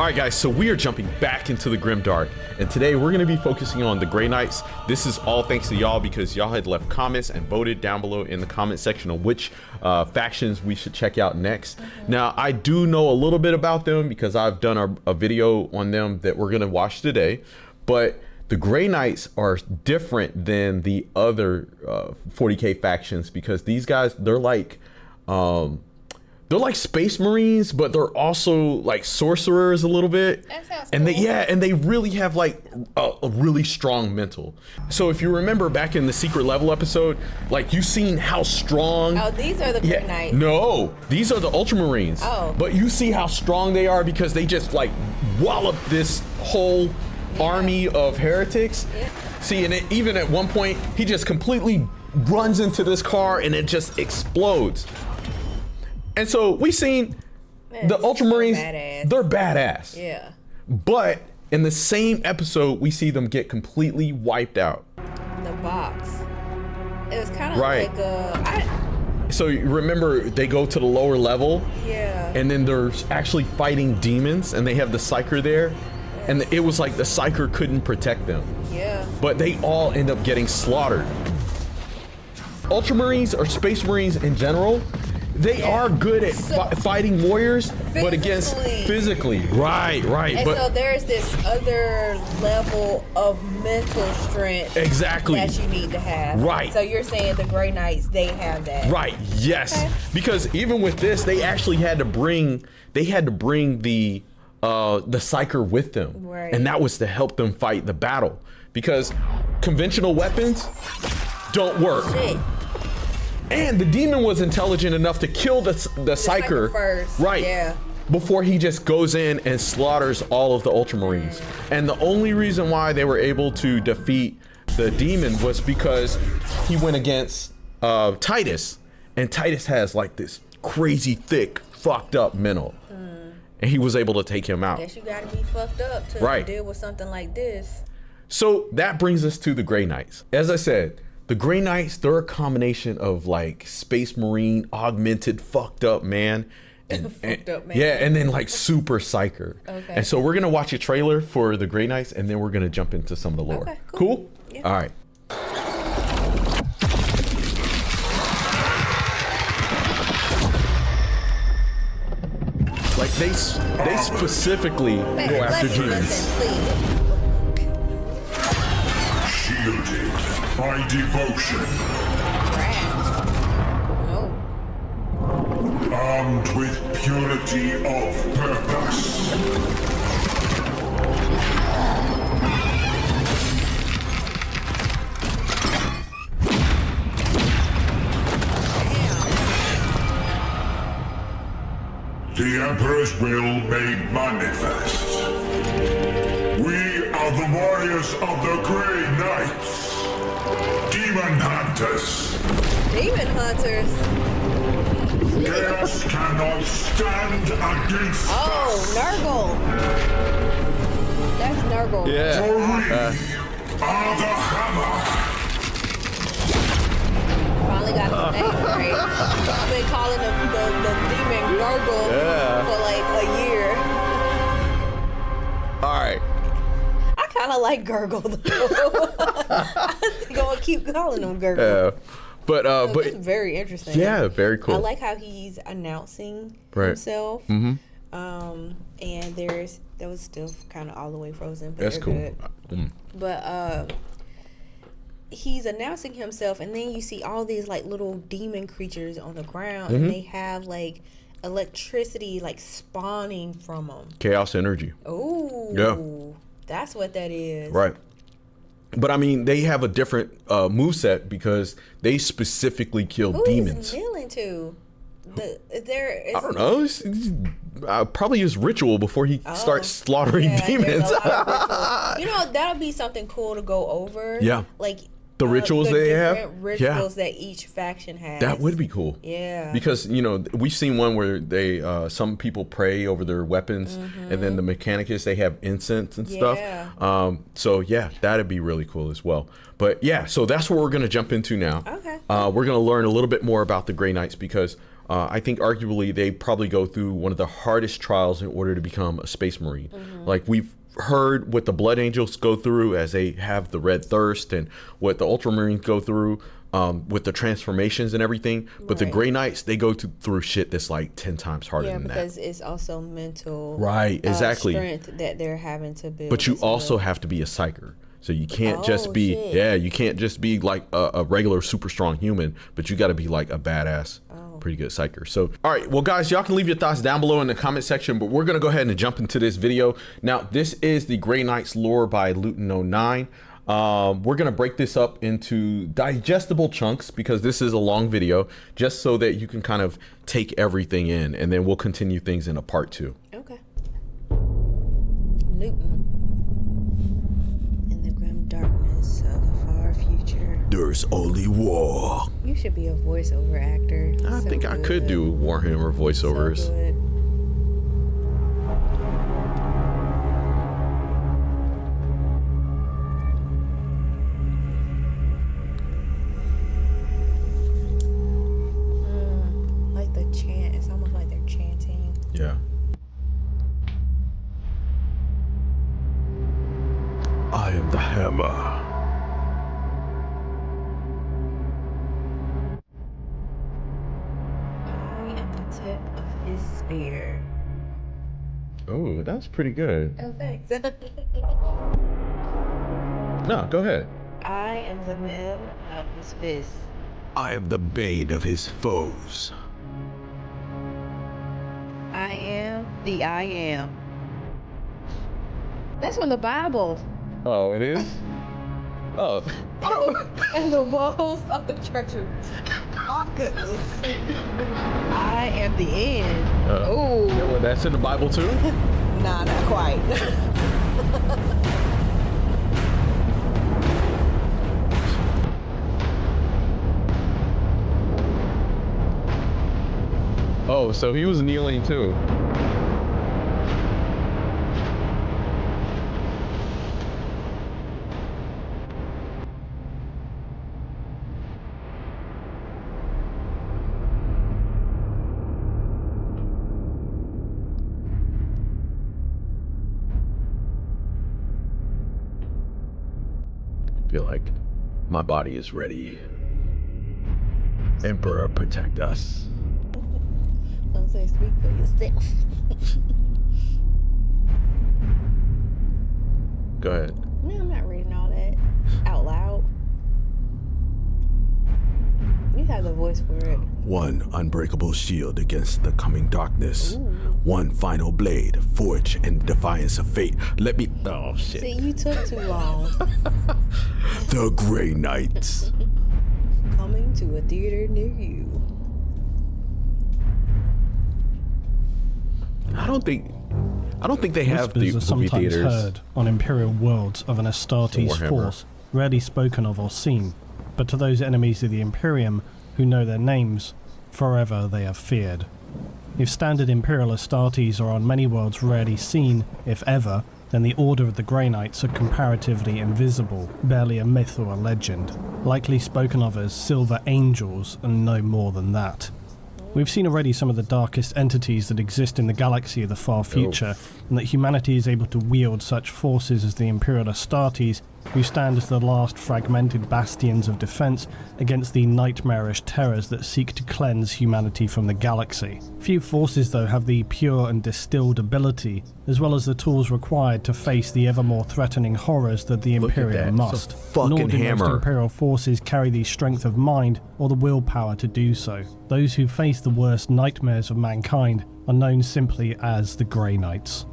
All right, guys, so we are jumping back into the Grimdark, and today we're going to be focusing on the Grey Knights. This is all thanks to y'all because y'all had left comments and voted down below in the comment section on which factions we should check out next. Now, I do know a little bit about them because I've done a video on them that we're going to watch today, but the Grey Knights are different than the other 40k factions because these guys, they're like Space Marines, but they're also like sorcerers a little bit. That sounds and cool. they really have like a really strong mental. So if you remember back in the Secret Level episode, like you seen how strong. Oh, these are the Grey Knights. No, these are the Ultramarines. Oh. But you see how strong they are because they just like wallop this whole army of heretics. Yeah. See, and even at one point, he just completely runs into this car and it just explodes. And so we seen the Ultramarines, they're badass. Yeah. But in the same episode, we see them get completely wiped out. The box. It was kind of Right. like So you remember they go to the lower level yeah. and then they're actually fighting demons and they have the Psyker there. And it was like the Psyker couldn't protect them. Yeah. But they all end up getting slaughtered. Ultramarines or Space Marines in general, they are good at fighting warriors, but against physically. Right. And But so there's this other level of mental strength exactly that you need to have. Right. So you're saying the Grey Knights, they have that. Right. Yes. Okay. Because even with this, they actually had to bring the Psyker with them. Right. And that was to help them fight the battle. Because conventional weapons don't work. Shit. And the demon was intelligent enough to kill the Psyker first. right? Yeah. Before he just goes in and slaughters all of the Ultramarines. And the only reason why they were able to defeat the demon was because he went against Titus, and Titus has like this crazy thick, fucked up mental, and he was able to take him out. Guess you gotta be fucked up to deal with something like this. So that brings us to the Grey Knights. As I said, the Grey Knights, they're a combination of like Space Marine, augmented, fucked up man. And, Fucked up man. Yeah, and then like super psycher. Okay. And so we're gonna watch a trailer for the Grey Knights and then we're gonna jump into some of the lore. Okay, Cool? Yeah. All right. Like they specifically go after demons. Shielded by devotion, armed with purity of purpose. The Emperor's will made manifest. We are the warriors of the Grey Knights. Demon Hunters. Demon Hunters. Chaos cannot stand against us. Nurgle. That's Nurgle. Yeah. For we are the Hammer. Finally got his name right. I've been calling him the demon Gargo for like a year. All right. I kind of like Gargo though. I think I'm gonna keep calling him Gargo. But It's very interesting. yeah, very cool. I like how he's announcing Right. himself. Mm-hmm. And that was still kind of all the way frozen. But That's they're cool. good. But he's announcing himself, and then you see all these like little demon creatures on the ground, and they have like electricity like spawning from them. Chaos energy. Oh, Yeah. That's what that is. Right. But I mean, they have a different moveset because they specifically kill demons. Who is kneeling to? I don't know. It's probably his ritual before he starts slaughtering demons. You know, that'll be something cool to go over. Yeah. Like The rituals they have? different rituals that each faction has. That would be cool. Yeah. Because, you know, we've seen one where they, some people pray over their weapons, and then the Mechanicus, they have incense and stuff. So yeah, that'd be really cool as well. But yeah, so that's what we're going to jump into now. Okay. We're going to learn a little bit more about the Grey Knights because I think arguably they probably go through one of the hardest trials in order to become a Space Marine. Like we've heard what the Blood Angels go through as they have the red thirst, and what the Ultramarines go through with the transformations and everything. But the Grey Knights, they go through shit that's like 10 times harder than that. Yeah, because it's also mental strength that they're having to build. But you also have to be a psyker. So you can't just be, you can't just be like a regular super strong human, but you got to be like a badass, pretty good psyker. So, all right, well guys, y'all can leave your thoughts down below in the comment section, but we're going to go ahead and jump into this video. Now, this is the Grey Knights lore by Luton09. We're going to break this up into digestible chunks because this is a long video, just so that you can kind of take everything in, and then we'll continue things in a part 2. Okay. Luton. Darkness of the far future. There's only war. You should be a voiceover actor. I think I could do Warhammer voiceovers. So good. Like the chant. It's almost like they're chanting. Yeah. I am the hammer. I am the tip of his spear. Oh, that's pretty good. Oh, thanks. No, go ahead. I am the middle of his fist. I am the bane of his foes. I am the I am. That's from the Bible. Oh, it is? Oh. And the walls of the treachery. Oh, goodness. I am the end. Oh. Yeah, well, that's in the Bible too? Nah, not quite. Oh, so he was kneeling too. Feel like my body is ready. Emperor, protect us. Don't say speak for yourself. Go ahead. No, I'm not reading all that out loud. You have the voice for it. One unbreakable shield against the coming darkness. Ooh. One final blade, forged in defiance of fate. Let me. Oh shit. See, you took too long. The Grey Knights. Coming to a theater near you. I don't think they have the Whispers are movie sometimes theaters. heard on Imperial worlds of an Astartes Warhammer. force, rarely spoken of or seen, but to those enemies of the Imperium who know their names, forever they are feared. If standard Imperial Astartes are on many worlds rarely seen, if ever, then the Order of the Grey Knights are comparatively invisible, barely a myth or a legend, likely spoken of as Silver Angels and no more than that. We've seen already some of the darkest entities that exist in the galaxy of the far future, and that humanity is able to wield such forces as the Imperial Astartes, who stand as the last fragmented bastions of defense against the nightmarish terrors that seek to cleanse humanity from the galaxy. Few forces, though, have the pure and distilled ability, as well as the tools required to face the ever more threatening horrors that the Look at Imperium that. must. It's a fucking Nor do most hammer. Imperial forces carry the strength of mind or the willpower to do so. Those who face the worst nightmares of mankind are known simply as the Grey Knights.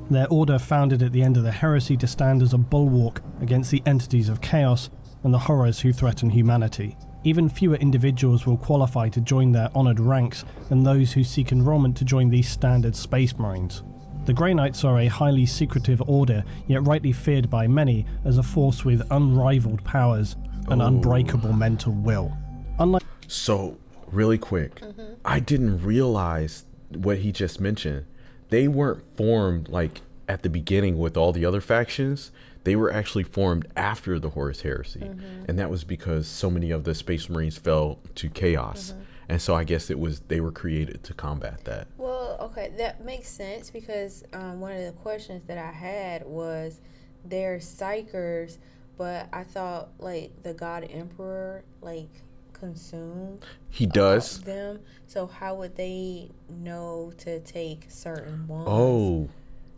Their order founded at the end of the heresy to stand as a bulwark against the entities of chaos and the horrors who threaten humanity. Even fewer individuals will qualify to join their honoured ranks than those who seek enrolment to join these standard Space Marines. The Grey Knights are a highly secretive order, yet rightly feared by many as a force with unrivaled powers and unbreakable mental will. Unlike So, really quick, I didn't realize what he just mentioned. They weren't formed like at the beginning with all the other factions. They were actually formed after the Horus Heresy. And that was because so many of the Space Marines fell to chaos and so I guess they were created to combat that. Well, okay, that makes sense because one of the questions that I had was they're psychers, but I thought like the God Emperor like consumed He does them, so how would they know to take certain ones? Oh,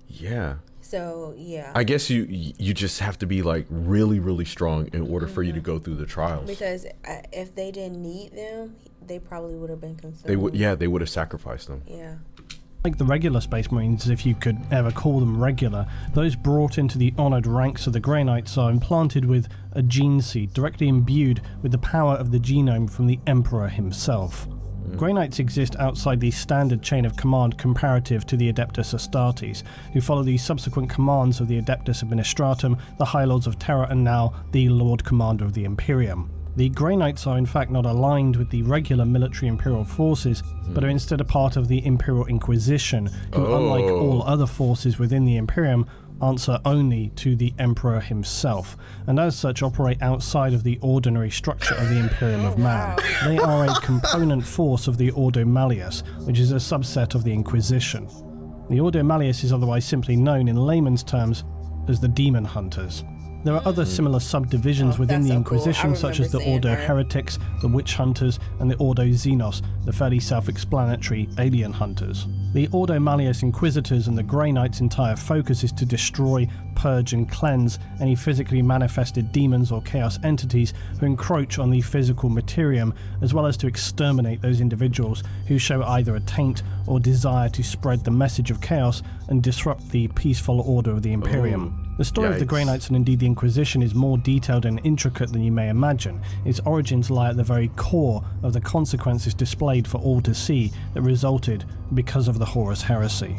yeah. So yeah, I guess you just have to be like really, really strong in order for you to go through the trials. because if they didn't need them, they probably would have been consumed. They would have sacrificed them. Yeah. Like the regular Space Marines, if you could ever call them regular, those brought into the honoured ranks of the Grey Knights are implanted with a gene seed directly imbued with the power of the genome from the Emperor himself. Grey Knights exist outside the standard chain of command comparative to the Adeptus Astartes, who follow the subsequent commands of the Adeptus Administratum, the High Lords of Terror, and now the Lord Commander of the Imperium. The Grey Knights are in fact not aligned with the regular military Imperial forces, but are instead a part of the Imperial Inquisition, who unlike all other forces within the Imperium, answer only to the Emperor himself, and as such operate outside of the ordinary structure of the Imperium of Man. They are a component force of the Ordo Malleus, which is a subset of the Inquisition. The Ordo Malleus is otherwise simply known in layman's terms as the Demon Hunters. There are other similar subdivisions within the Inquisition, such as the Ordo Heretics, the Witch Hunters, and the Ordo Xenos, the fairly self-explanatory Alien Hunters. The Ordo Malleus Inquisitors and the Grey Knights' entire focus is to destroy, purge, and cleanse any physically manifested demons or chaos entities who encroach on the physical materium, as well as to exterminate those individuals who show either a taint or desire to spread the message of chaos and disrupt the peaceful order of the Imperium. The story of the Grey Knights and indeed the Inquisition is more detailed and intricate than you may imagine. Its origins lie at the very core of the consequences displayed for all to see that resulted because of the Horus Heresy.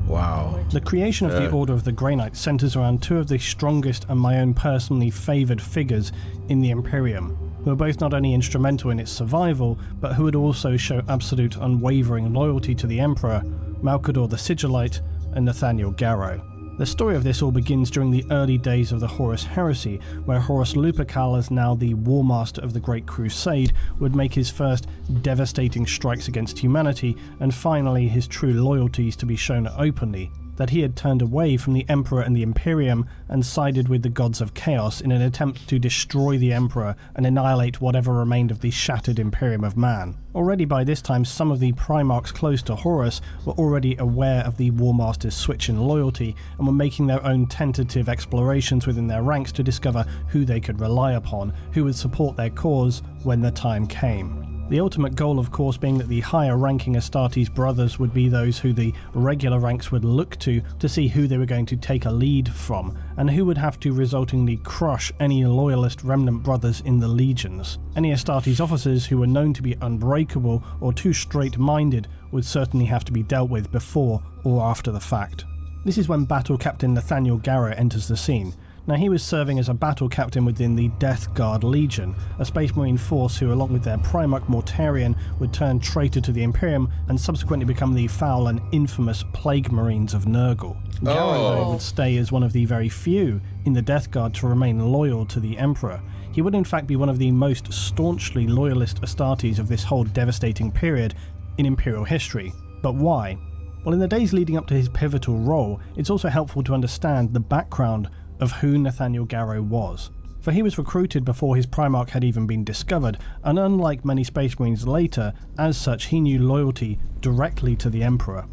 Wow. The creation of the Order of the Grey Knights centres around two of the strongest and my own personally favoured figures in the Imperium, who are both not only instrumental in its survival, but who would also show absolute unwavering loyalty to the Emperor, Malcador the Sigillite, and Nathaniel Garro. The story of this all begins during the early days of the Horus Heresy, where Horus Lupercal, as now the War Master of the Great Crusade, would make his first devastating strikes against humanity, and finally his true loyalties to be shown openly, that he had turned away from the Emperor and the Imperium and sided with the gods of chaos in an attempt to destroy the Emperor and annihilate whatever remained of the shattered Imperium of Man. Already by this time, some of the Primarchs close to Horus were already aware of the War Master's switch in loyalty and were making their own tentative explorations within their ranks to discover who they could rely upon, who would support their cause when the time came. The ultimate goal, of course, being that the higher-ranking Astartes brothers would be those who the regular ranks would look to see who they were going to take a lead from, and who would have to resultingly crush any loyalist remnant brothers in the legions. Any Astartes officers who were known to be unbreakable or too straight-minded would certainly have to be dealt with before or after the fact. This is when Battle Captain Nathaniel Garro enters the scene. Now, he was serving as a battle captain within the Death Guard Legion, a Space Marine force who, along with their Primarch Mortarion, would turn traitor to the Imperium and subsequently become the foul and infamous Plague Marines of Nurgle. Garro, though, would stay as one of the very few in the Death Guard to remain loyal to the Emperor. He would in fact be one of the most staunchly loyalist Astartes of this whole devastating period in Imperial history. But why? Well, in the days leading up to his pivotal role, it's also helpful to understand the background of who Nathaniel Garro was. For he was recruited before his Primarch had even been discovered, and unlike many Space Marines later, as such he knew loyalty directly to the Emperor.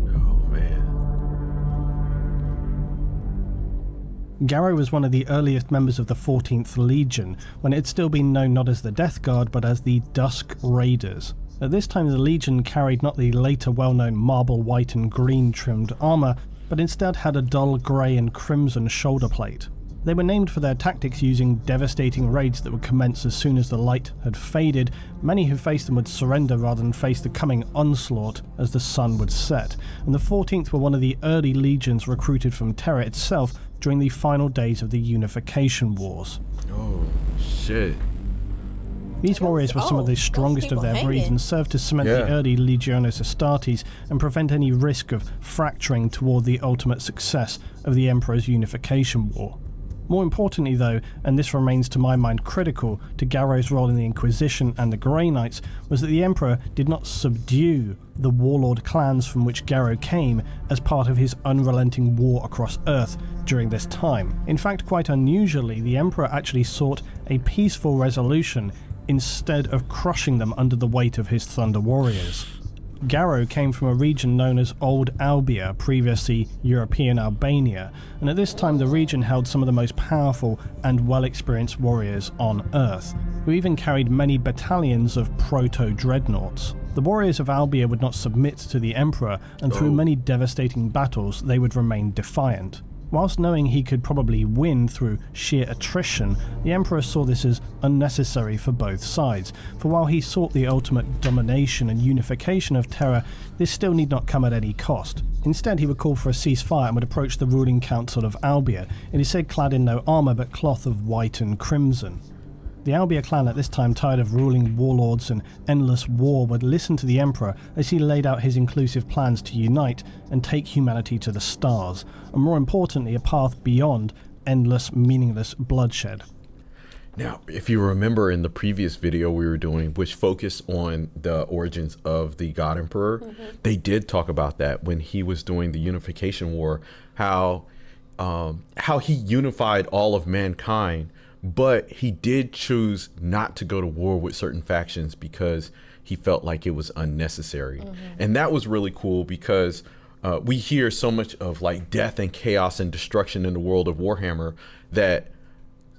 Oh man. Garro was one of the earliest members of the 14th Legion, when it had still been known not as the Death Guard but as the Dusk Raiders. At this time the Legion carried not the later well-known marble white and green trimmed armour, but instead had a dull grey and crimson shoulder plate. They were named for their tactics, using devastating raids that would commence as soon as the light had faded. Many who faced them would surrender rather than face the coming onslaught as the sun would set, and the 14th were one of the early legions recruited from Terra itself during the final days of the Unification Wars. Oh shit. These warriors were some of the strongest of their breed and served to cement the early Legiones Astartes and prevent any risk of fracturing toward the ultimate success of the Emperor's unification war. More importantly though, and this remains to my mind critical to Garro's role in the Inquisition and the Grey Knights, was that the Emperor did not subdue the warlord clans from which Garro came as part of his unrelenting war across Earth during this time. In fact, quite unusually, the Emperor actually sought a peaceful resolution instead of crushing them under the weight of his Thunder Warriors. Garro came from a region known as Old Albia, previously European Albania, and at this time the region held some of the most powerful and well-experienced warriors on Earth, who even carried many battalions of proto-dreadnoughts. The warriors of Albia would not submit to the Emperor, and through many devastating battles they would remain defiant. Whilst knowing he could probably win through sheer attrition, the Emperor saw this as unnecessary for both sides, for while he sought the ultimate domination and unification of Terra, this still need not come at any cost. Instead, he would call for a ceasefire and would approach the ruling council of Albia, it is said clad in no armour but cloth of white and crimson. The Albia clan at this time, tired of ruling warlords and endless war, would listen to the Emperor as he laid out his inclusive plans to unite and take humanity to the stars, and more importantly, a path beyond endless, meaningless bloodshed. Now, if you remember in the previous video we were doing, which focused on the origins of the God Emperor, they did talk about that when he was doing the Unification War, how he unified all of mankind, but he did choose not to go to war with certain factions because he felt like it was unnecessary. And that was really cool because we hear so much of like death and chaos and destruction in the world of Warhammer that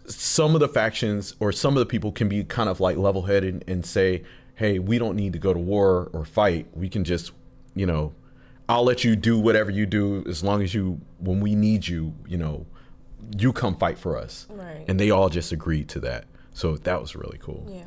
some of the factions or some of the people can be kind of like level-headed and say, hey, we don't need to go to war or fight. We can just, you know, I'll let you do whatever you do as long as you, when we need you, you know, you come fight for us. Right. And they all just agreed to that. So that was really cool. Yeah.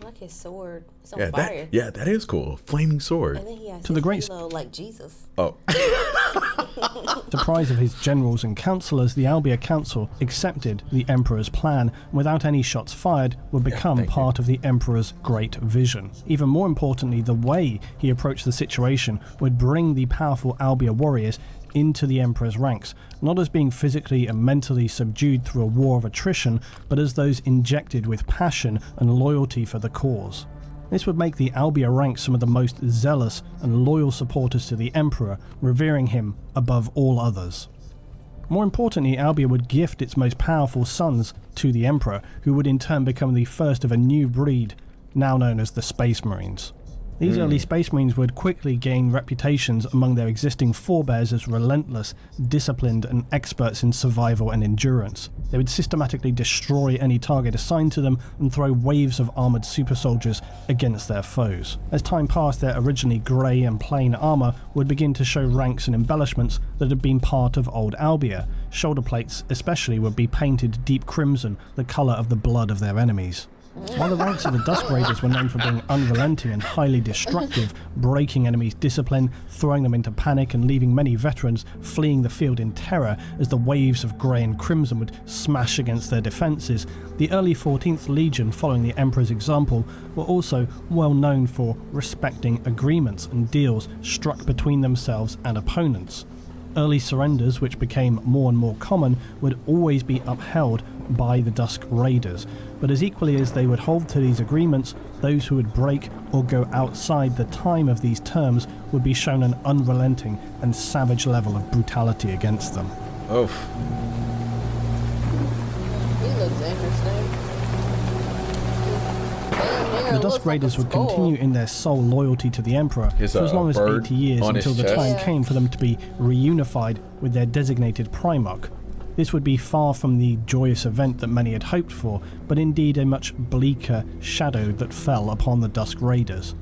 I like his sword. It's on fire. That is cool. Flaming sword. And then he has To the great halo like Jesus. Oh. The prize of his generals and councillors, the Albia Council accepted the Emperor's plan, and without any shots fired, would become part of the Emperor's great vision. Even more importantly, the way he approached the situation would bring the powerful Albia warriors into the Emperor's ranks, not as being physically and mentally subdued through a war of attrition, but as those injected with passion and loyalty for the cause. This would make the Albia ranks some of the most zealous and loyal supporters to the Emperor, revering him above all others. More importantly, Albia would gift its most powerful sons to the Emperor, who would in turn become the first of a new breed, now known as the Space Marines. These early Space Marines would quickly gain reputations among their existing forebears as relentless, disciplined, and experts in survival and endurance. They would systematically destroy any target assigned to them and throw waves of armoured super soldiers against their foes. As time passed, their originally grey and plain armour would begin to show ranks and embellishments that had been part of old Albia. Shoulder plates especially would be painted deep crimson, the colour of the blood of their enemies. While the ranks of the Dusk Raiders were known for being unrelenting and highly destructive, breaking enemies' discipline, throwing them into panic and leaving many veterans fleeing the field in terror as the waves of grey and crimson would smash against their defences, the early 14th Legion, following the Emperor's example, were also well known for respecting agreements and deals struck between themselves and opponents. Early surrenders, which became more and more common, would always be upheld by the Dusk Raiders, but as equally as they would hold to these agreements, those who would break or go outside the time of these terms would be shown an unrelenting and savage level of brutality against them. Oh. He looks interesting. The Dusk Raiders would continue in their sole loyalty to the Emperor for as long as 80 years until the time came for them to be reunified with their designated Primarch. This would be far from the joyous event that many had hoped for, but indeed a much bleaker shadow that fell upon the Dusk Raiders.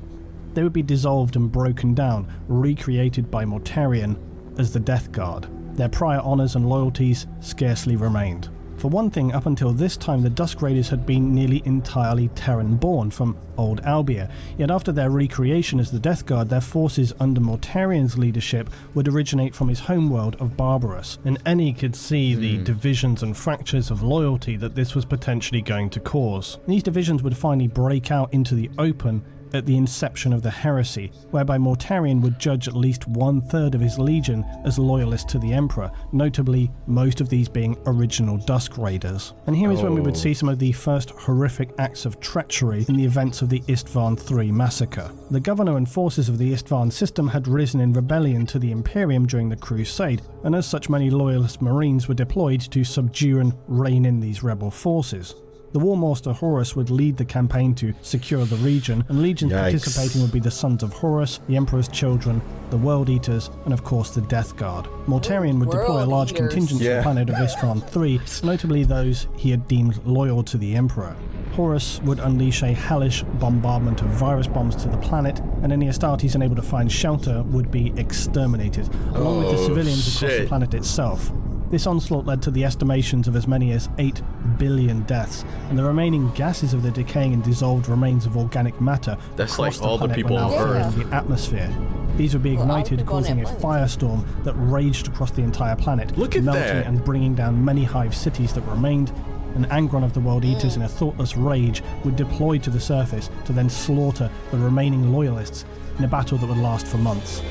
They would be dissolved and broken down, recreated by Mortarion as the Death Guard. Their prior honours and loyalties scarcely remained. For one thing, up until this time, the Dusk Raiders had been nearly entirely Terran-born from Old Albia, yet after their recreation as the Death Guard, their forces under Mortarian's leadership would originate from his homeworld of Barbarous, and any could see the divisions and fractures of loyalty that this was potentially going to cause. These divisions would finally break out into the open at the inception of the heresy, whereby Mortarion would judge at least 1/3 of his legion as loyalists to the Emperor, notably most of these being original Dusk Raiders. And here is when we would see some of the first horrific acts of treachery in the events of the Isstvan III Massacre. The governor and forces of the Isstvan system had risen in rebellion to the Imperium during the Crusade, and as such many loyalist marines were deployed to subdue and rein in these rebel forces. The War Master Horus would lead the campaign to secure the region, and legions participating would be the Sons of Horus, the Emperor's Children, the World Eaters, and of course the Death Guard. Mortarion would deploy a large contingent to the planet of Isstvan III, notably those he had deemed loyal to the Emperor. Horus would unleash a hellish bombardment of virus bombs to the planet, and any Astartes unable to find shelter would be exterminated, along with the civilians across the planet itself. This onslaught led to the estimations of as many as 8 billion deaths, and the remaining gases of the decaying and dissolved remains of organic matter across all the people on on Earth. the atmosphere. These would be ignited, causing a firestorm that raged across the entire planet, melting and bringing down many hive cities that remained. And Angron of the World Eaters, in a thoughtless rage, would deploy to the surface to then slaughter the remaining loyalists in a battle that would last for months.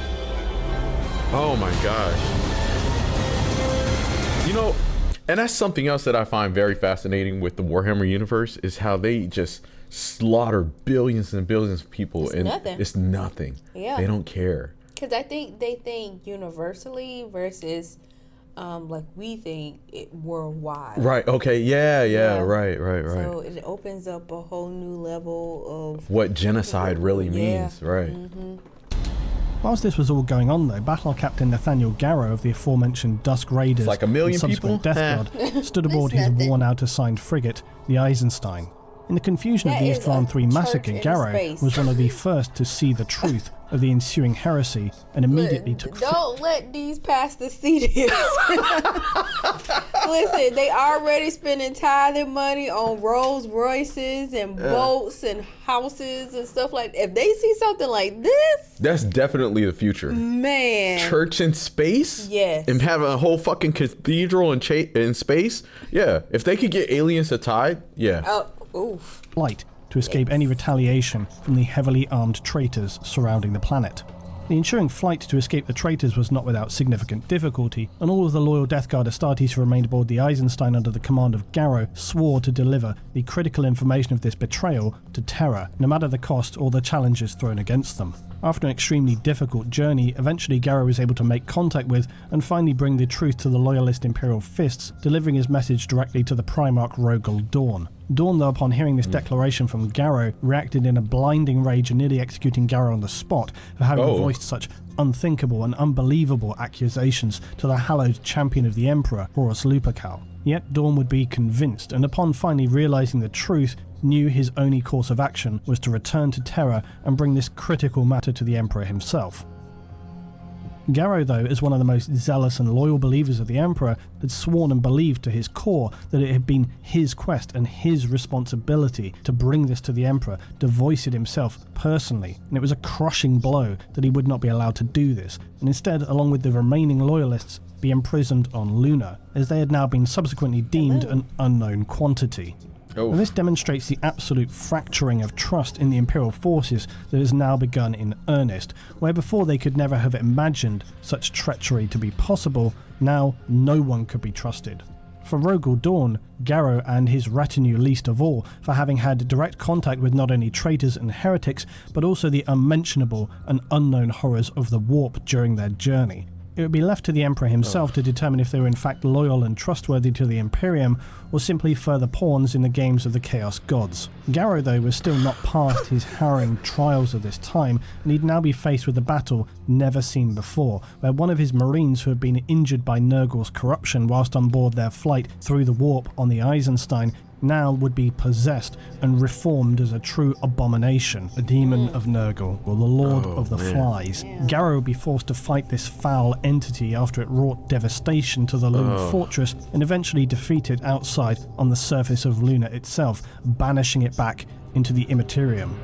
Oh my gosh. You know, and that's something else that I find very fascinating with the Warhammer universe, is how they just slaughter billions and billions of people. It's nothing. Yeah. They don't care. Because I think they think universally versus like we think it worldwide. Right. Okay. Yeah. Right. So it opens up a whole new level of what genocide really means. Right. Mm-hmm. Whilst this was all going on though, Battle Captain Nathaniel Garro of the aforementioned Dusk Raiders like a million and subsequent people? Death Guard stood aboard his worn-out assigned frigate, the Eisenstein. In the confusion of the Isstvan III Massacre, Garro was one of the first to see the truth of the ensuing heresy and immediately took... Don't let these pastors see this. Listen, they already spending tithing money on Rolls Royces and boats and houses and stuff like that. If they see something like this... That's definitely the future. Man. Church in space? Yes. And have a whole fucking cathedral in space? Yeah. If they could get aliens to tithe, yeah. Flight to escape any retaliation from the heavily armed traitors surrounding the planet. The ensuing flight to escape the traitors was not without significant difficulty, and all of the loyal Death Guard Astartes who remained aboard the Eisenstein under the command of Garro swore to deliver the critical information of this betrayal to Terra, no matter the cost or the challenges thrown against them. After an extremely difficult journey, eventually Garro was able to make contact with and finally bring the truth to the loyalist Imperial fists, delivering his message directly to the Primarch Rogel Dawn. Dawn, though, upon hearing this declaration from Garro, reacted in a blinding rage and nearly executing Garro on the spot for having voiced such unthinkable and unbelievable accusations to the hallowed champion of the Emperor, Horus Lupercal. Yet Dawn would be convinced, and upon finally realizing the truth, knew his only course of action was to return to Terra and bring this critical matter to the Emperor himself. Garro, though, as one of the most zealous and loyal believers of the Emperor, had sworn and believed to his core that it had been his quest and his responsibility to bring this to the Emperor, to voice it himself personally, and it was a crushing blow that he would not be allowed to do this, and instead, along with the remaining loyalists, be imprisoned on Luna, as they had now been subsequently deemed an unknown quantity. And this demonstrates the absolute fracturing of trust in the Imperial forces that has now begun in earnest, where before they could never have imagined such treachery to be possible, now no one could be trusted. For Rogel Dawn, Garro and his retinue least of all, for having had direct contact with not only traitors and heretics, but also the unmentionable and unknown horrors of the warp during their journey. It would be left to the Emperor himself to determine if they were in fact loyal and trustworthy to the Imperium, or simply further pawns in the games of the Chaos Gods. Garro, though, was still not past his harrowing trials of this time, and he'd now be faced with a battle never seen before, where one of his marines who had been injured by Nurgle's corruption whilst on board their flight through the warp on the Eisenstein now would be possessed and reformed as a true abomination, a demon of Nurgle, or the Lord of the Flies. Garro would be forced to fight this foul entity after it wrought devastation to the Lune fortress and eventually defeat it outside on the surface of Luna itself, banishing it back into the Imperium.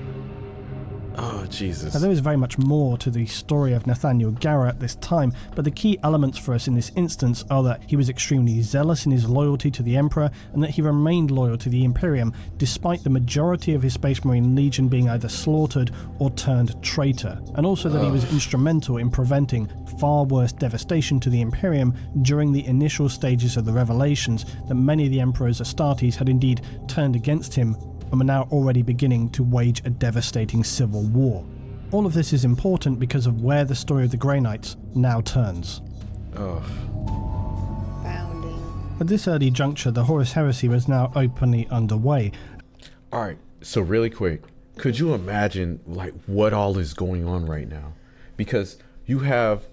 Oh, Jesus. Now, there is very much more to the story of Nathaniel Garro at this time, but the key elements for us in this instance are that he was extremely zealous in his loyalty to the Emperor, and that he remained loyal to the Imperium, despite the majority of his Space Marine Legion being either slaughtered or turned traitor, and also that he was instrumental in preventing far worse devastation to the Imperium during the initial stages of the revelations that many of the Emperor's Astartes had indeed turned against him and were now already beginning to wage a devastating civil war. All of this is important because of where the story of the Grey Knights now turns. Founding. At this early juncture, the Horus Heresy was now openly underway. All right, so really quick, could you imagine like what all is going on right now? Because you have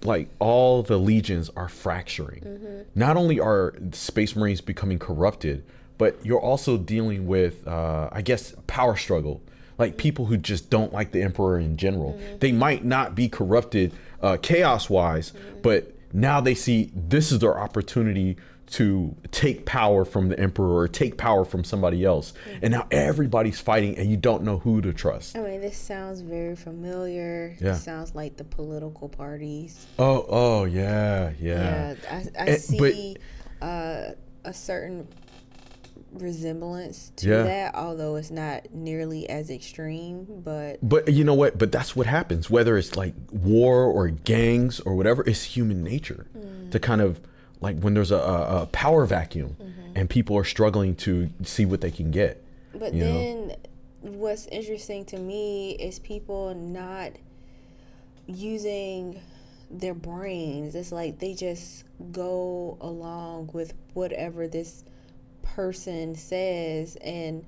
like all the legions are fracturing. Not only are Space Marines becoming corrupted, but you're also dealing with, I guess, power struggle. Like people who just don't like the Emperor in general. They might not be corrupted chaos-wise, but now they see this is their opportunity to take power from the Emperor or take power from somebody else. And now everybody's fighting and you don't know who to trust. I mean, this sounds very familiar. Yeah. It sounds like the political parties. Oh, yeah. I see a certain resemblance to that, although it's not nearly as extreme, but you know what, but that's what happens, whether it's like war or gangs or whatever. It's human nature to kind of like when there's a power vacuum and people are struggling to see what they can get. But then what's interesting to me is people not using their brains. It's like they just go along with whatever this person says, and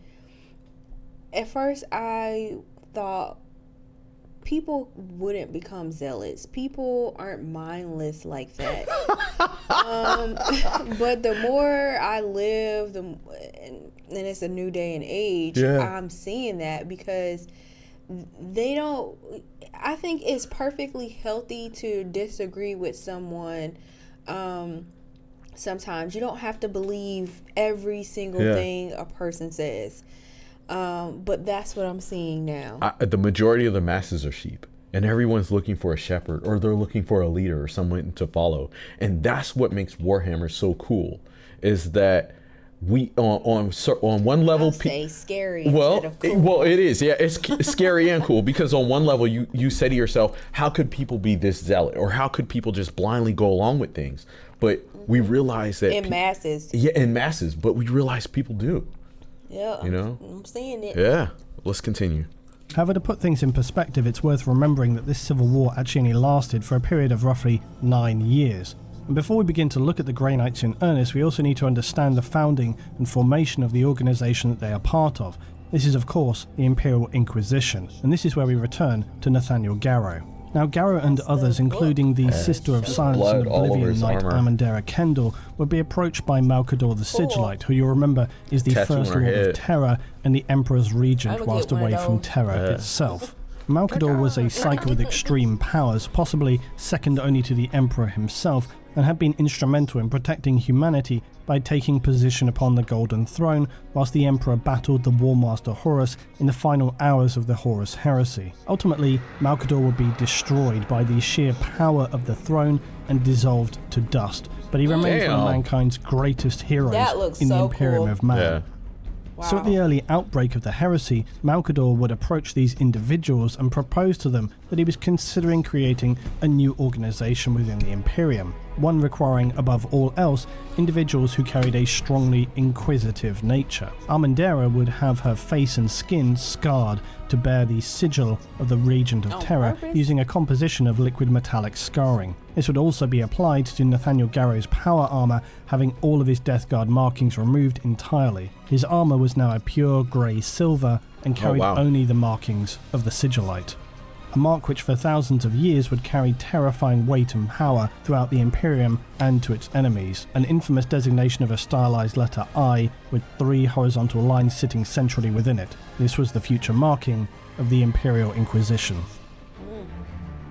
at first I thought people wouldn't become zealots. People aren't mindless like that. But the more I live, and it's a new day and age, I'm seeing that because they don't. I think it's perfectly healthy to disagree with someone. Sometimes you don't have to believe every single thing a person says. But that's what I'm seeing now. The majority of the masses are sheep, and everyone's looking for a shepherd, or they're looking for a leader or someone to follow. And that's what makes Warhammer so cool, is that we on one level, say scary. Well, instead of cool. It is. Yeah, it's scary and cool, because on one level you say to yourself, how could people be this zealot, or how could people just blindly go along with things? But we realize that in masses. Yeah, in masses. But we realize people do. Yeah, I'm seeing it. Yeah, let's continue. However, to put things in perspective, it's worth remembering that this civil war actually only lasted for a period of roughly 9 years. And before we begin to look at the Grey Knights in earnest, we also need to understand the founding and formation of the organisation that they are part of. This is, of course, the Imperial Inquisition, and this is where we return to Nathaniel Garro. Now, Garro and others, including the Sister of Silence and Oblivion Knight Amandera Kendall, would be approached by Malcador the Sigillite, who you'll remember is the first Lord of Terror and the Emperor's Regent whilst away from Terror itself. Malcador was a psycho with extreme powers, possibly second only to the Emperor himself, and had been instrumental in protecting humanity by taking position upon the Golden Throne whilst the Emperor battled the Warmaster Horus in the final hours of the Horus Heresy. Ultimately, Malcador would be destroyed by the sheer power of the throne and dissolved to dust, but he remains one of mankind's greatest heroes in the Imperium of Man. Yeah. Wow. So at the early outbreak of the heresy, Malcador would approach these individuals and propose to them that he was considering creating a new organization within the Imperium, one requiring above all else individuals who carried a strongly inquisitive nature. Amandera would have her face and skin scarred to bear the sigil of the Regent of Terror using a composition of liquid metallic scarring. This would also be applied to Nathaniel Garro's power armor, having all of his Death Guard markings removed entirely. His armor was now a pure grey silver and carried only the markings of the Sigillite. a mark which for thousands of years would carry terrifying weight and power throughout the Imperium and to its enemies, an infamous designation of a stylized letter I with 3 horizontal lines sitting centrally within it. This was the future marking of the Imperial Inquisition.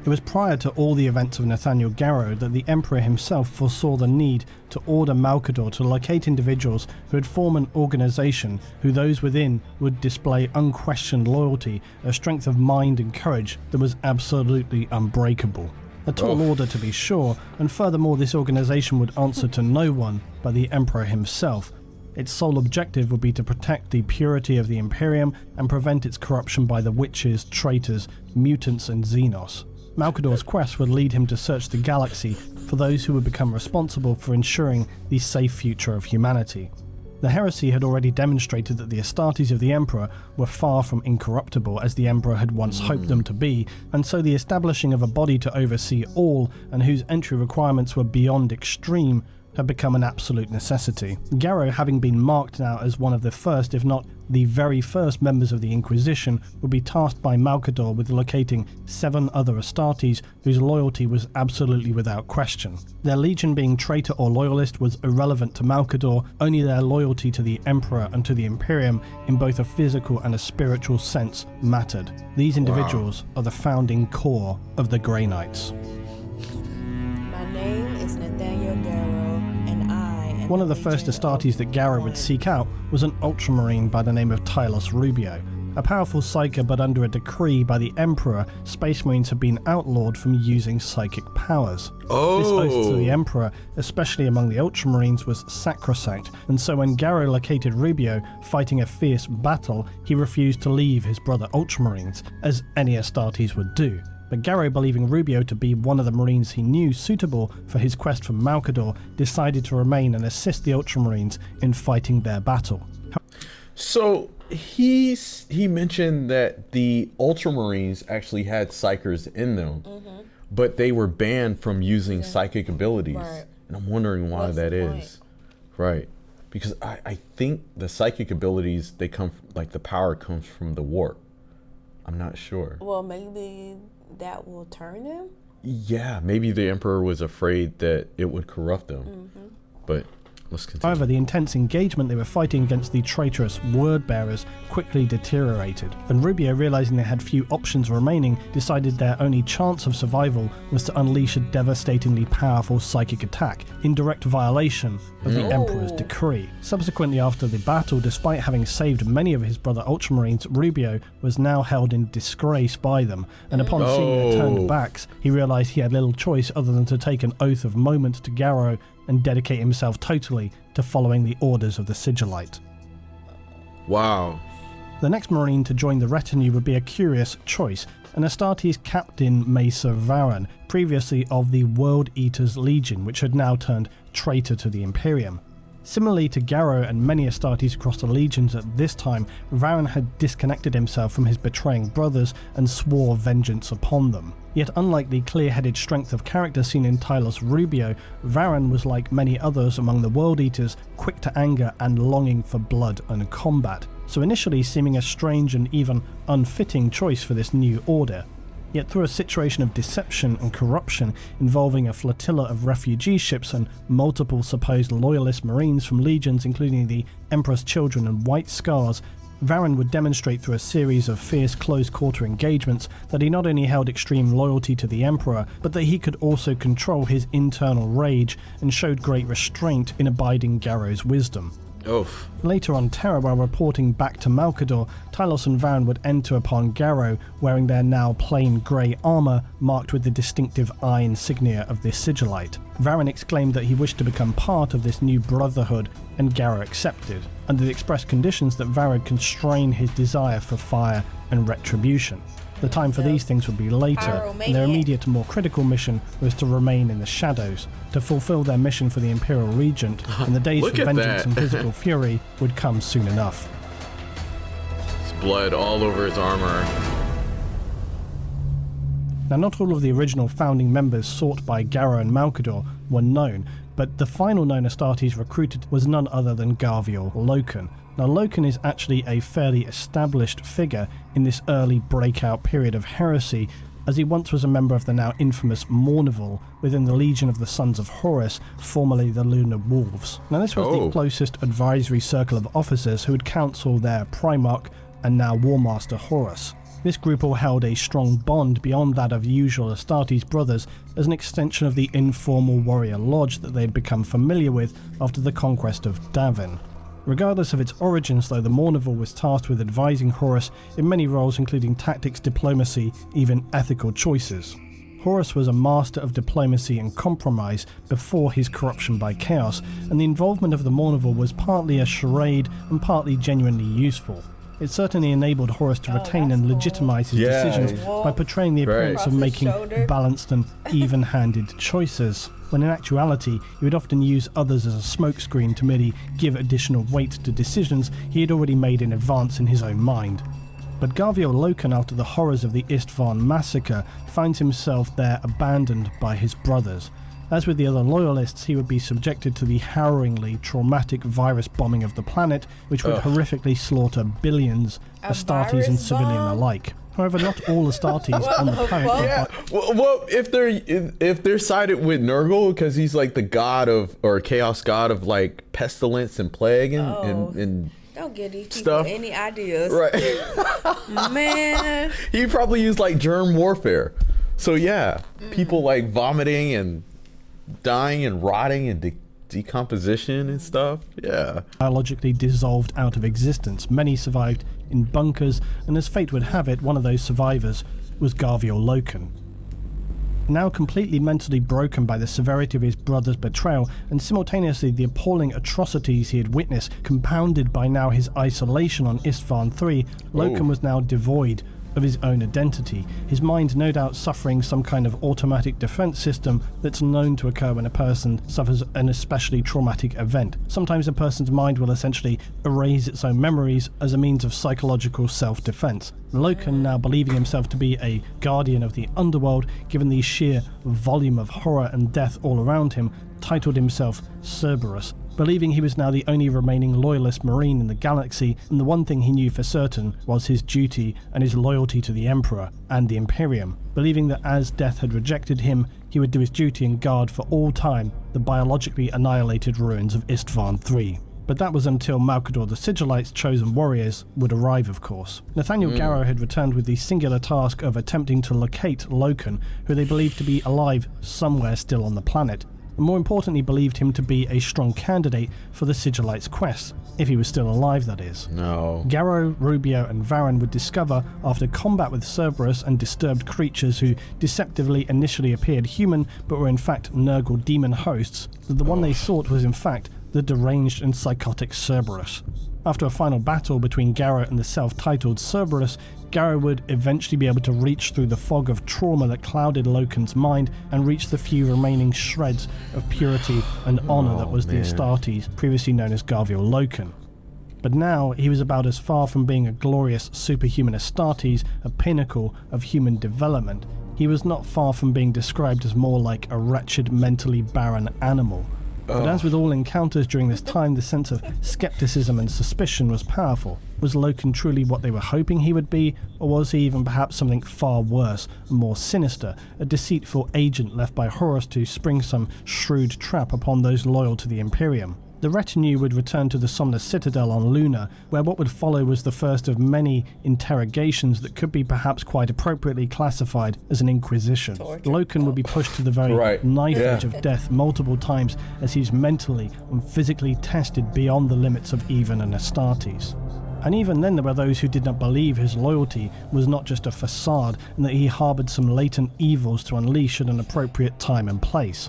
It was prior to all the events of Nathaniel Garro that the Emperor himself foresaw the need to order Malcador to locate individuals who would form an organisation who those within would display unquestioned loyalty, a strength of mind and courage that was absolutely unbreakable. A tall order to be sure, and furthermore this organisation would answer to no one but the Emperor himself. Its sole objective would be to protect the purity of the Imperium and prevent its corruption by the witches, traitors, mutants and Xenos. Malcador's quest would lead him to search the galaxy for those who would become responsible for ensuring the safe future of humanity. The heresy had already demonstrated that the Astartes of the Emperor were far from incorruptible as the Emperor had once hoped them to be, and so the establishing of a body to oversee all and whose entry requirements were beyond extreme had become an absolute necessity. Garro, having been marked now as one of the first, if not the very first members of the Inquisition, would be tasked by Malcador with locating 7 other Astartes whose loyalty was absolutely without question. Their legion being traitor or loyalist was irrelevant to Malcador, only their loyalty to the Emperor and to the Imperium in both a physical and a spiritual sense mattered. These individuals are the founding core of the Grey Knights. My name is Nathaniel Garro. One of the first Astartes that Garro would seek out was an ultramarine by the name of Tylos Rubio. A powerful psyker, but under a decree by the Emperor, Space Marines had been outlawed from using psychic powers. This oath to the Emperor, especially among the Ultramarines, was sacrosanct, and so when Garro located Rubio fighting a fierce battle, he refused to leave his brother Ultramarines, as any Astartes would do. But Garro, believing Rubio to be one of the Marines he knew suitable for his quest for Malcador, decided to remain and assist the Ultramarines in fighting their battle. So he mentioned that the Ultramarines actually had psychers in them, but they were banned from using psychic abilities. Right. And I'm wondering why that is. Right. Because I think the psychic abilities, they come, like the power comes from the warp. I'm not sure. Well, maybe that will turn them? Yeah, maybe the Emperor was afraid that it would corrupt them. But let's continue. However, the intense engagement they were fighting against the traitorous word-bearers quickly deteriorated, and Rubio, realizing they had few options remaining, decided their only chance of survival was to unleash a devastatingly powerful psychic attack, in direct violation of the Emperor's decree. Subsequently, after the battle, despite having saved many of his brother Ultramarines, Rubio was now held in disgrace by them, and upon seeing their turned backs, he realized he had little choice other than to take an oath of moment to Garro and dedicate himself totally to following the orders of the Sigillite. Wow. The next Marine to join the retinue would be a curious choice, an Astartes captain Mesa Varan, previously of the World Eaters Legion, which had now turned traitor to the Imperium. Similarly to Garro and many Astartes across the legions at this time, Varan had disconnected himself from his betraying brothers and swore vengeance upon them. Yet unlike the clear-headed strength of character seen in Tylos Rubio, Varan was like many others among the World Eaters, quick to anger and longing for blood and combat, so initially seeming a strange and even unfitting choice for this new order. Yet through a situation of deception and corruption involving a flotilla of refugee ships and multiple supposed loyalist marines from legions including the Emperor's Children and White Scars, Varan would demonstrate through a series of fierce close-quarter engagements that he not only held extreme loyalty to the Emperor, but that he could also control his internal rage and showed great restraint in abiding Garro's wisdom. Oof. Later on Terra, while reporting back to Malcador, Tylos and Varan would enter upon Garro wearing their now plain grey armour marked with the distinctive eye insignia of the Sigillite. Varan exclaimed that he wished to become part of this new brotherhood, and Garro accepted, under the express conditions that Varan constrain his desire for fire and retribution. The time for these things would be later, and their immediate and more critical mission was to remain in the shadows, to fulfill their mission for the Imperial Regent, and the days for vengeance and physical fury would come soon enough. It's blood all over his armor. Now, not all of the original founding members sought by Garro and Malcador were known, but the final known Astartes recruited was none other than Garviel Loken. Now, Loken is actually a fairly established figure in this early breakout period of heresy, as he once was a member of the now infamous Mournival within the Legion of the Sons of Horus, formerly the Lunar Wolves. Now this was the closest advisory circle of officers who would counsel their Primarch and now War Master Horus. This group all held a strong bond beyond that of usual Astartes brothers as an extension of the informal warrior lodge that they had become familiar with after the conquest of Davin. Regardless of its origins though, the Mournival was tasked with advising Horus in many roles including tactics, diplomacy, even ethical choices. Horus was a master of diplomacy and compromise before his corruption by chaos, and the involvement of the Mournival was partly a charade and partly genuinely useful. It certainly enabled Horus to retain and legitimize his decisions by portraying the appearance of making balanced and even-handed choices, when in actuality he would often use others as a smokescreen to merely give additional weight to decisions he had already made in advance in his own mind. But Garro Loken, after the horrors of the Isstvan Massacre, finds himself there abandoned by his brothers. As with the other loyalists, he would be subjected to the harrowingly traumatic virus bombing of the planet, which would horrifically slaughter billions, Astartes and civilian alike. However, not all Astartes on the planet. Yeah. Well, if they're sided with Nurgle, because he's like the god of, or chaos god of like pestilence and plague and don't give these stuff. people any ideas. Right. Man. He probably used like germ warfare. So yeah, people like vomiting and dying and rotting and decomposition and stuff. Yeah. Biologically dissolved out of existence. Many survived in bunkers, and as fate would have it, one of those survivors was Garro Loken. Now completely mentally broken by the severity of his brother's betrayal and simultaneously the appalling atrocities he had witnessed, compounded by now his isolation on Isstvan III, Loken was now devoid of his own identity, his mind no doubt suffering some kind of automatic defense system that's known to occur when a person suffers an especially traumatic event. Sometimes a person's mind will essentially erase its own memories as a means of psychological self-defense. Loken, now believing himself to be a guardian of the underworld, given the sheer volume of horror and death all around him, titled himself Cerberus, believing he was now the only remaining loyalist marine in the galaxy, and the one thing he knew for certain was his duty and his loyalty to the Emperor and the Imperium, believing that as death had rejected him, he would do his duty and guard for all time the biologically annihilated ruins of Isstvan III. But that was until Malcador the Sigillite's chosen warriors would arrive, of course. Nathaniel Garro had returned with the singular task of attempting to locate Loken, who they believed to be alive somewhere still on the planet, and more importantly believed him to be a strong candidate for the Sigillite's quest, if he was still alive, that is. No. Garro, Rubio and Varren would discover, after combat with Cerberus and disturbed creatures who deceptively initially appeared human but were in fact Nurgle demon hosts, that the one they sought was in fact the deranged and psychotic Cerberus. After a final battle between Garro and the self-titled Cerberus, Garro would eventually be able to reach through the fog of trauma that clouded Loken's mind and reach the few remaining shreds of purity and honor that was the Astartes, previously known as Garro Loken. But now he was about as far from being a glorious superhuman Astartes, a pinnacle of human development. He was not far from being described as more like a wretched, mentally barren animal. But as with all encounters during this time, the sense of skepticism and suspicion was powerful. Was Loken truly what they were hoping he would be, or was he even perhaps something far worse and more sinister, a deceitful agent left by Horus to spring some shrewd trap upon those loyal to the Imperium? The retinue would return to the Somnus Citadel on Luna, where what would follow was the first of many interrogations that could be perhaps quite appropriately classified as an Inquisition. Loken would be pushed to the very knife edge of death multiple times as he's mentally and physically tested beyond the limits of even an Astartes. And even then there were those who did not believe his loyalty was not just a facade and that he harboured some latent evils to unleash at an appropriate time and place.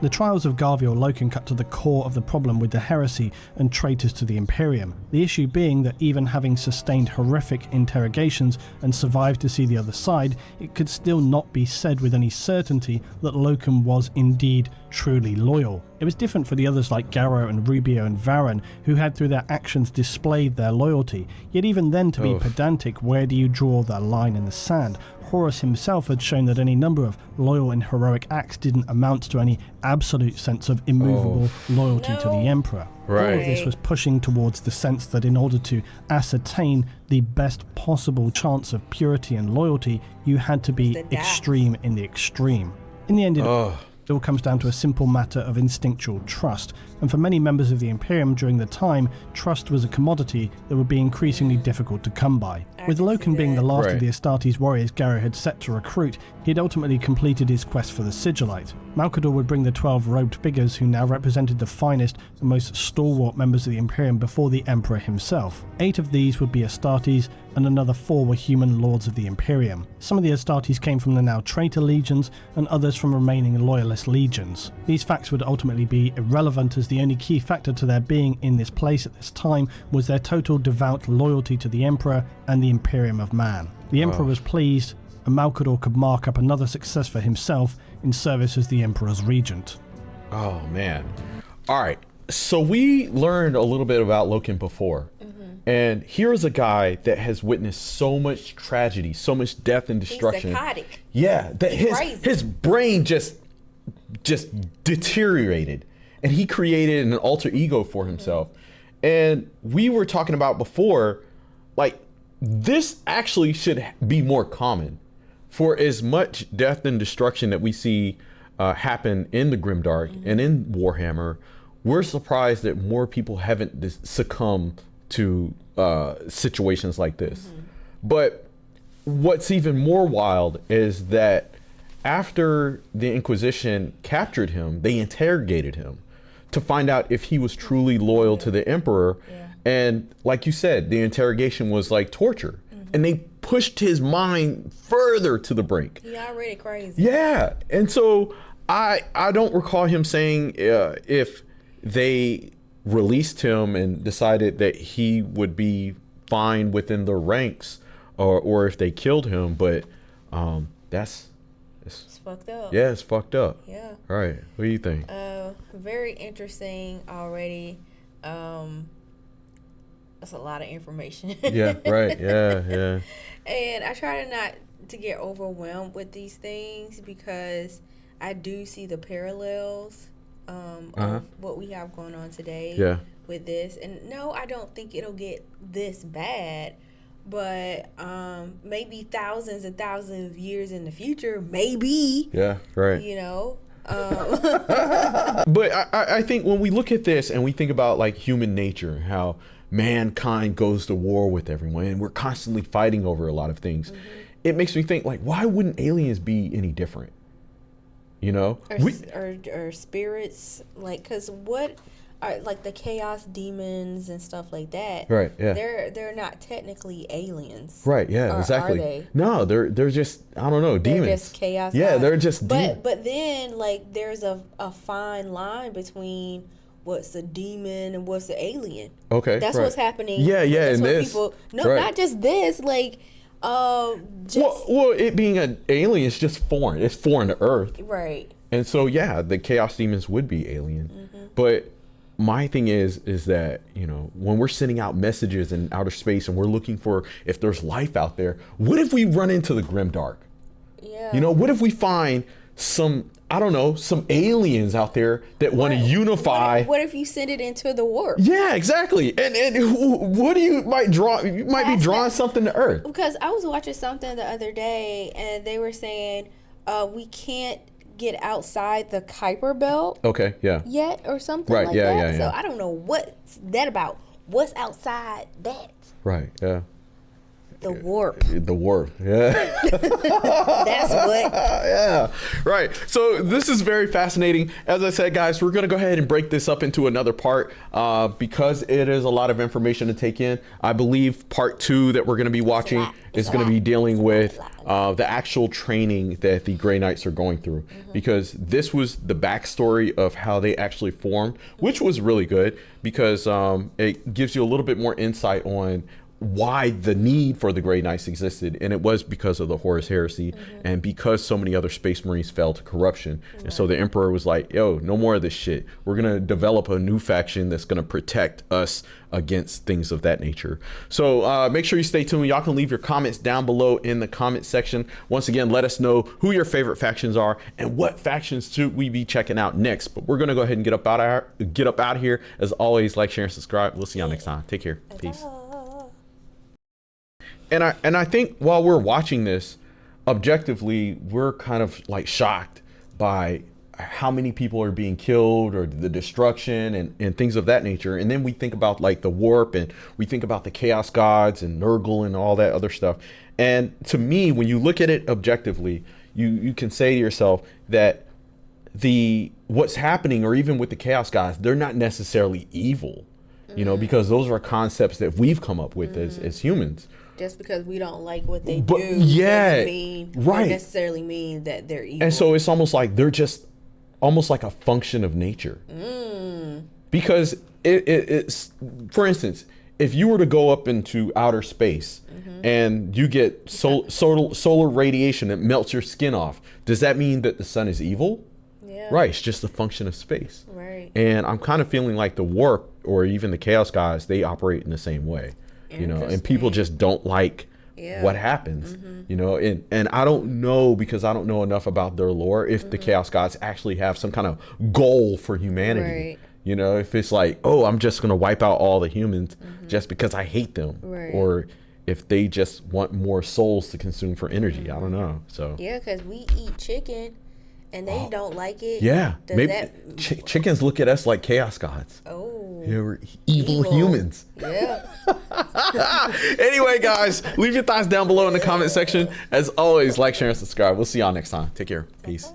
The trials of Garro Loken cut to the core of the problem with the heresy and traitors to the Imperium, the issue being that even having sustained horrific interrogations and survived to see the other side, it could still not be said with any certainty that Loken was indeed truly loyal. It was different for the others like Garro and Rubio and Varren, who had through their actions displayed their loyalty. Yet even then, to be pedantic, where do you draw that line in the sand? Horus himself had shown that any number of loyal and heroic acts didn't amount to any absolute sense of immovable loyalty to the Emperor. All of this was pushing towards the sense that in order to ascertain the best possible chance of purity and loyalty, you had to be extreme in the extreme. In the end, it all comes down to a simple matter of instinctual trust, and for many members of the Imperium during the time, trust was a commodity that would be increasingly difficult to come by. With Loken being the last of the Astartes warriors Garro had set to recruit, he had ultimately completed his quest for the Sigillite. Malcador would bring the 12 robed figures who now represented the finest and most stalwart members of the Imperium before the Emperor himself. 8 of these would be Astartes, and another 4 were human lords of the Imperium. Some of the Astartes came from the now traitor legions, and others from remaining loyalist legions. These facts would ultimately be irrelevant, as the only key factor to their being in this place at this time was their total devout loyalty to the Emperor and the Imperium of Man. The Emperor was pleased, and Malcador could mark up another success for himself in service as the Emperor's regent. Oh, man. All right. So we learned a little bit about Loken before. And here's a guy that has witnessed so much tragedy, so much death and destruction. He's psychotic. Yeah, that his brain just deteriorated, and he created an alter ego for himself. And we were talking about before, like, this actually should be more common. For as much death and destruction that we see happen in the Grimdark and in Warhammer, we're surprised that more people haven't succumbed to situations like this. But what's even more wild is that after the Inquisition captured him, they interrogated him to find out if he was truly loyal to the Emperor. And like you said, the interrogation was like torture. And they pushed his mind further to the brink. He already crazy. Yeah. And so I don't recall him saying if they released him and decided that he would be fine within the ranks, or if they killed him, but it's fucked up. Yeah, it's fucked up. Yeah. All right. What do you think? Very interesting already. That's a lot of information. Yeah, right. Yeah. And I try to not to get overwhelmed with these things, because I do see the parallels of what we have going on today with this. And no, I don't think it'll get this bad, but maybe thousands and thousands of years in the future, maybe. Yeah, right. You know. But I think when we look at this and we think about like human nature, how mankind goes to war with everyone and we're constantly fighting over a lot of things, it makes me think, like, why wouldn't aliens be any different? You know, or spirits, like, because what are like the chaos demons and stuff like that? Right. Yeah. They're not technically aliens. Right. Yeah. Exactly. Are they? No, they're just, I don't know, demons. They're just chaos. Yeah. Gods. They're just. But then, like, there's a fine line between what's a demon and what's an alien. Okay. That's what's happening. Yeah. Yeah. That's and this. People, not just this. Like. Well, it being an alien is just foreign. It's foreign to Earth. Right. And so, yeah, the chaos demons would be alien. But my thing is that, you know, when we're sending out messages in outer space and we're looking for if there's life out there, what if we run into the Grimdark? Yeah. You know, what if we find some, I don't know, some aliens out there that want to unify? What if you send it into the warp? Yeah, exactly. And what do you might draw? You might be drawing something to Earth. Because I was watching something the other day, and they were saying we can't get outside the Kuiper Belt. Okay. Yeah. Yet or something like that. Yeah. So I don't know what's that about. What's outside that? Right. Yeah. The warp. The warp. Yeah. That's what. Yeah. Right. So this is very fascinating. As I said, guys, we're going to go ahead and break this up into another part because it is a lot of information to take in. I believe part 2 that we're going to be watching is going to be dealing with the actual training that the Grey Knights are going through, because this was the backstory of how they actually formed, which was really good because it gives you a little bit more insight on why the need for the Grey Knights existed, and it was because of the Horus Heresy, and because so many other Space Marines fell to corruption. And so the Emperor was like, yo, no more of this shit. We're gonna develop a new faction that's gonna protect us against things of that nature. So make sure you stay tuned. Y'all can leave your comments down below in the comment section. Once again, let us know who your favorite factions are and what factions should we be checking out next. But we're gonna go ahead and get up out of here. As always, like, share, and subscribe. We'll see y'all next time. Take care. Peace. And I think while we're watching this, objectively, we're kind of like shocked by how many people are being killed or the destruction and things of that nature. And then we think about like the warp, and we think about the chaos gods and Nurgle and all that other stuff. And to me, when you look at it objectively, you can say to yourself that what's happening, or even with the chaos gods, they're not necessarily evil, you know, because those are concepts that we've come up with as humans. Just because we don't like what they do, doesn't necessarily mean that they're evil. And so it's almost like they're just almost like a function of nature. Because it's, for instance, if you were to go up into outer space and you get solar radiation that melts your skin off, does that mean that the sun is evil? Yeah. Right, it's just a function of space. Right. And I'm kind of feeling like the warp, or even the chaos guys, they operate in the same way. You know, and people just don't like what happens, you know, and I don't know, because I don't know enough about their lore, if the chaos gods actually have some kind of goal for humanity. Right. You know, if it's like, oh, I'm just going to wipe out all the humans just because I hate them. Right. Or if they just want more souls to consume for energy. I don't know. So yeah, because we eat chicken and they don't like it. Yeah. Does Maybe that... chickens look at us like chaos gods. Oh. Yeah, we're evil humans. Yeah. Anyway, guys, leave your thoughts down below in the comment section. As always, like, share, and subscribe. We'll see y'all next time. Take care. Peace.